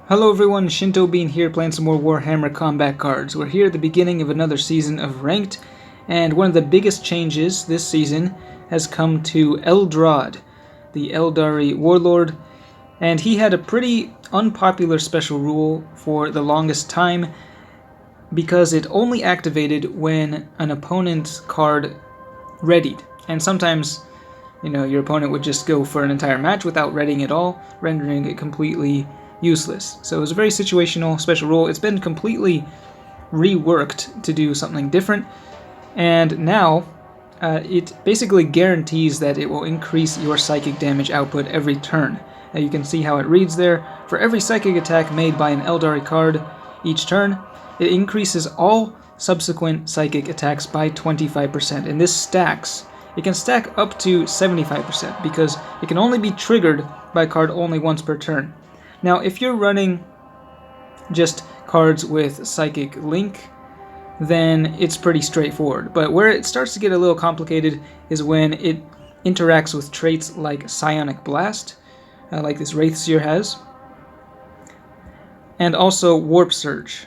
Hello everyone, Shinto Bean here playing some more Warhammer combat cards. We're here at the beginning of another season of Ranked, and one of the biggest changes this season has come to Eldrad, the Eldari warlord, and he had a pretty unpopular special rule for the longest time because it only activated when an opponent's card readied, and sometimes your opponent would just go for an entire match without readying at all, rendering it completely useless. So it was a very situational special rule. It's been completely reworked to do something different, and now it basically guarantees that it will increase your psychic damage output every turn. Now you can see how it reads there. For every psychic attack made by an Eldari card each turn, it increases all subsequent psychic attacks by 25%, and this stacks. It can stack up to 75% because it can only be triggered by a card only once per turn. Now, if you're running just cards with Psychic Link, then it's pretty straightforward. But where it starts to get a little complicated is when it interacts with traits like Psionic Blast, like this Wraithseer has, and also Warp Surge,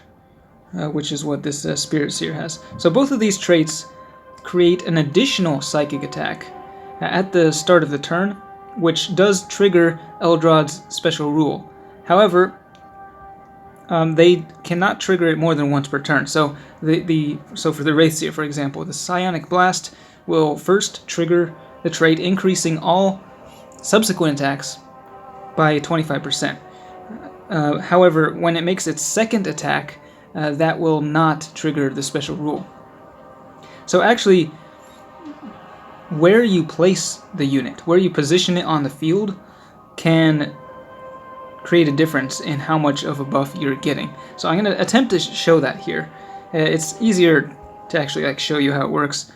which is what this Spirit Seer has. So both of these traits create an additional psychic attack at the start of the turn, which does trigger Eldrad's special rule. However, they cannot trigger it more than once per turn. So so for the Wraithseer, for example, the Psionic Blast will first trigger the trait, increasing all subsequent attacks by 25%. However, when it makes its second attack, that will not trigger the special rule. So actually, where you place the unit, where you position it on the field, can create a difference in how much of a buff you're getting. So I'm going to attempt to show that here. It's easier to actually show you how it works,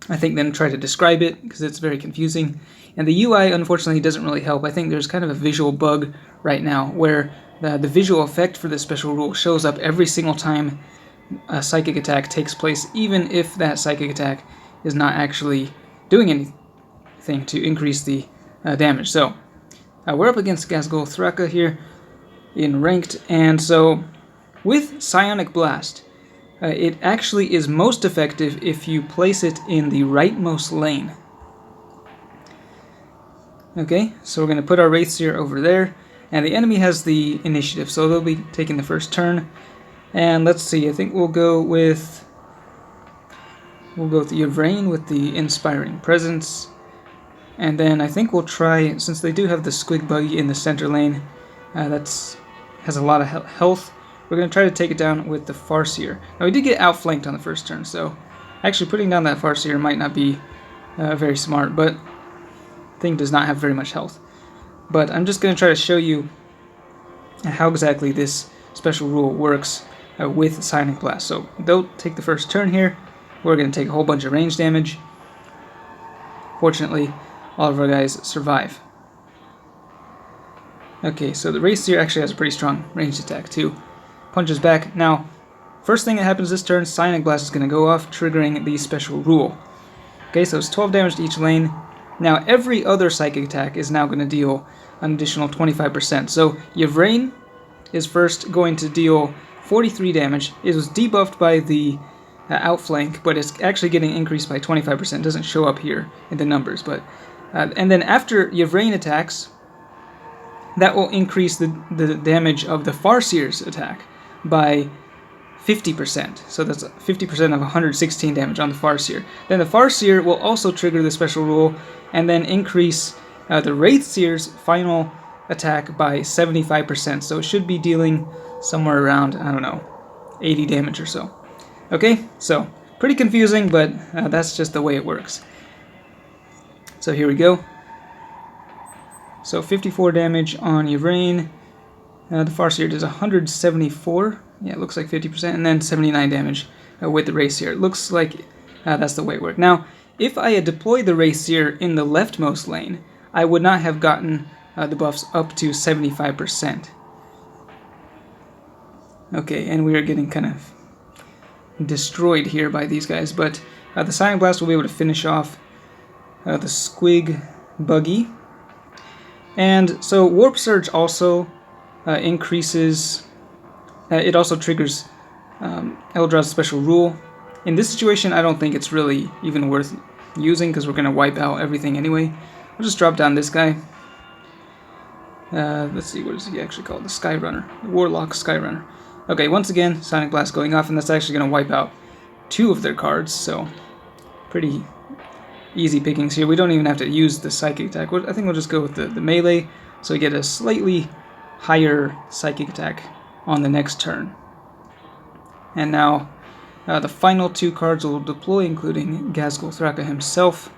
I think, than try to describe it, because it's very confusing. And the UI, unfortunately, doesn't really help. I think there's kind of a visual bug right now where the visual effect for this special rule shows up every single time a psychic attack takes place, even if that psychic attack is not actually doing anything to increase the damage. So we're up against Gazgul Thraka here in Ranked, and so with Psionic Blast, it actually is most effective if you place it in the rightmost lane. Okay, so we're going to put our Wraithseer over there, and the enemy has the initiative, so they'll be taking the first turn. And let's see, I think we'll go with the Yvrain with the Inspiring Presence. And then I think we'll try, since they do have the Squig Buggy in the center lane, has a lot of health, we're going to try to take it down with the Farseer. Now we did get outflanked on the first turn, so actually putting down that Farseer might not be very smart, but the thing does not have very much health. But I'm just going to try to show you how exactly this special rule works with Psionic Blast. So they'll take the first turn here. We're going to take a whole bunch of range damage. Fortunately, all of our guys survive. Okay, so the Wraithseer actually has a pretty strong ranged attack too. Punches back. Now, first thing that happens this turn, Psionic Blast is going to go off, triggering the special rule. Okay, so it's 12 damage to each lane. Now, every other psychic attack is now going to deal an additional 25%. So Yvrain is first going to deal 43 damage. It was debuffed by the outflank, but it's actually getting increased by 25%. It doesn't show up here in the numbers, but and then after Yvrain attacks, that will increase the damage of the Farseer's attack by 50%. So that's 50% of 116 damage on the Farseer. Then the Farseer will also trigger the special rule and then increase the Wraithseer's final attack by 75%. So it should be dealing somewhere around, I don't know, 80 damage or so. Okay, so pretty confusing, but that's just the way it works. So here we go. So 54 damage on Yvrain. The Farseer does 174. Yeah, it looks like 50%, and then 79 damage with the Wraithseer. It looks like that's the way it worked. Now, if I had deployed the Wraithseer in the leftmost lane, I would not have gotten the buffs up to 75%. Okay, and we are getting kind of destroyed here by these guys, but the Psionic Blast will be able to finish off the Squig Buggy. And so Warp Surge also increases... it also triggers Eldrad's special rule. In this situation, I don't think it's really even worth using, because we're going to wipe out everything anyway. We'll just drop down this guy. Let's see, what is he actually called? The Skyrunner. The Warlock Skyrunner. Okay, once again, Psionic Blast going off, and that's actually going to wipe out 2 of their cards, so pretty easy pickings here. We don't even have to use the Psychic attack. I think we'll just go with the melee, so we get a slightly higher Psychic attack on the next turn. And now, the final 2 cards will deploy, including Ghazghkull Thraka himself.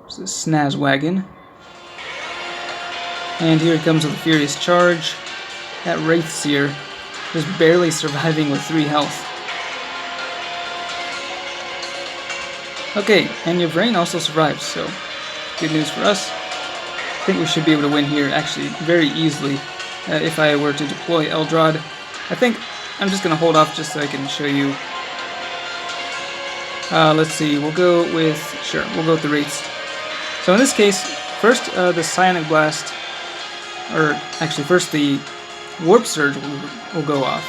There's this Snazwagon. And here he comes with a Furious Charge. That Wraithseer just barely surviving with 3 health. Okay, and Yvraine also survives, so good news for us. I think we should be able to win here, actually, very easily, if I were to deploy Eldrad. I think I'm just going to hold off just so I can show you. Let's see, we'll go with the Wraiths. So in this case, first the Psionic Blast, or actually first the Warp Surge will go off,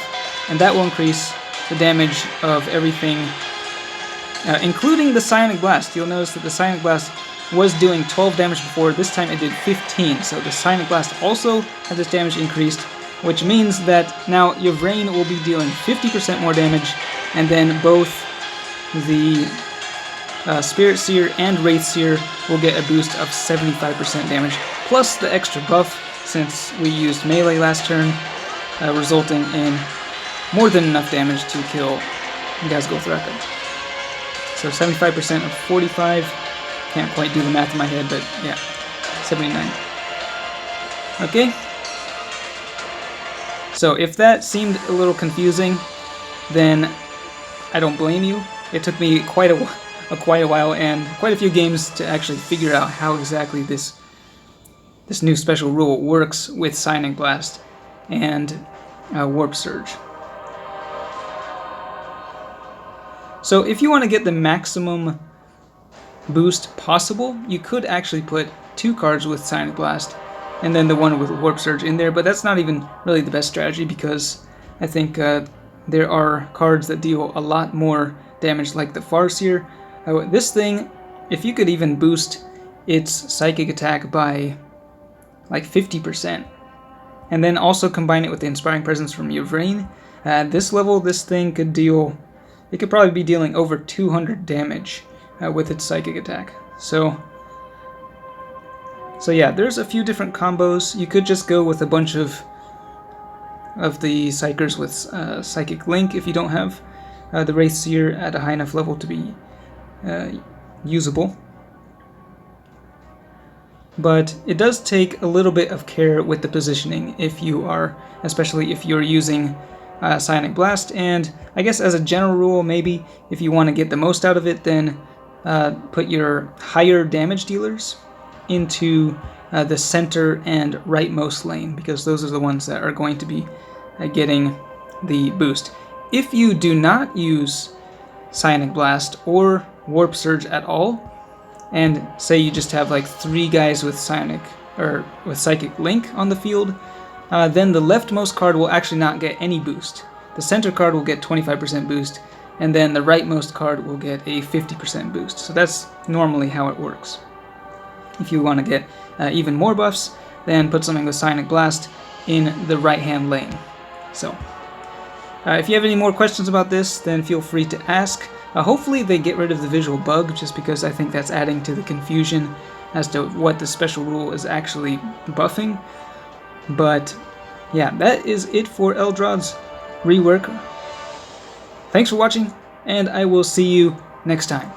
and that will increase the damage of everything, including the Psionic Blast. You'll notice that the Psionic Blast was doing 12 damage before, this time it did 15, so the Psionic Blast also had this damage increased, which means that now Yvraine will be dealing 50% more damage, and then both the Spirit Seer and Wraithseer will get a boost of 75% damage, plus the extra buff, since we used melee last turn, resulting in more than enough damage to kill Ghazghkull Thraka. So 75% of 45, can't quite do the math in my head, but yeah, 79. Okay, so if that seemed a little confusing, then I don't blame you. It took me quite a while and quite a few games to actually figure out how exactly this new special rule works with Psionic Blast and Warp Surge. So if you want to get the maximum boost possible, you could actually put 2 cards with Psionic Blast and then the one with Warp Surge in there, but that's not even really the best strategy, because I think there are cards that deal a lot more damage, like the Farseer. This thing, if you could even boost its Psychic attack by like 50%, and then also combine it with the Inspiring Presence from Yvraine, at this level this thing could deal, it could probably be dealing over 200 damage with its Psychic attack. So yeah, there's a few different combos. You could just go with a bunch of the Psykers with Psychic Link if you don't have the Wraithseer at a high enough level to be usable. But it does take a little bit of care with the positioning especially if you're using Psionic Blast, and I guess as a general rule, maybe if you want to get the most out of it, then put your higher damage dealers into the center and rightmost lane, because those are the ones that are going to be getting the boost. If you do not use Psionic Blast or Warp Surge at all, and say you just have like 3 guys with Psychic Link on the field, then the leftmost card will actually not get any boost. The center card will get 25% boost, and then the rightmost card will get a 50% boost. So that's normally how it works. If you want to get even more buffs, then put something with Psionic Blast in the right-hand lane. So, if you have any more questions about this, then feel free to ask. Hopefully they get rid of the visual bug, just because I think that's adding to the confusion as to what the special rule is actually buffing. But yeah, that is it for Eldrad's rework. Thanks for watching, and I will see you next time.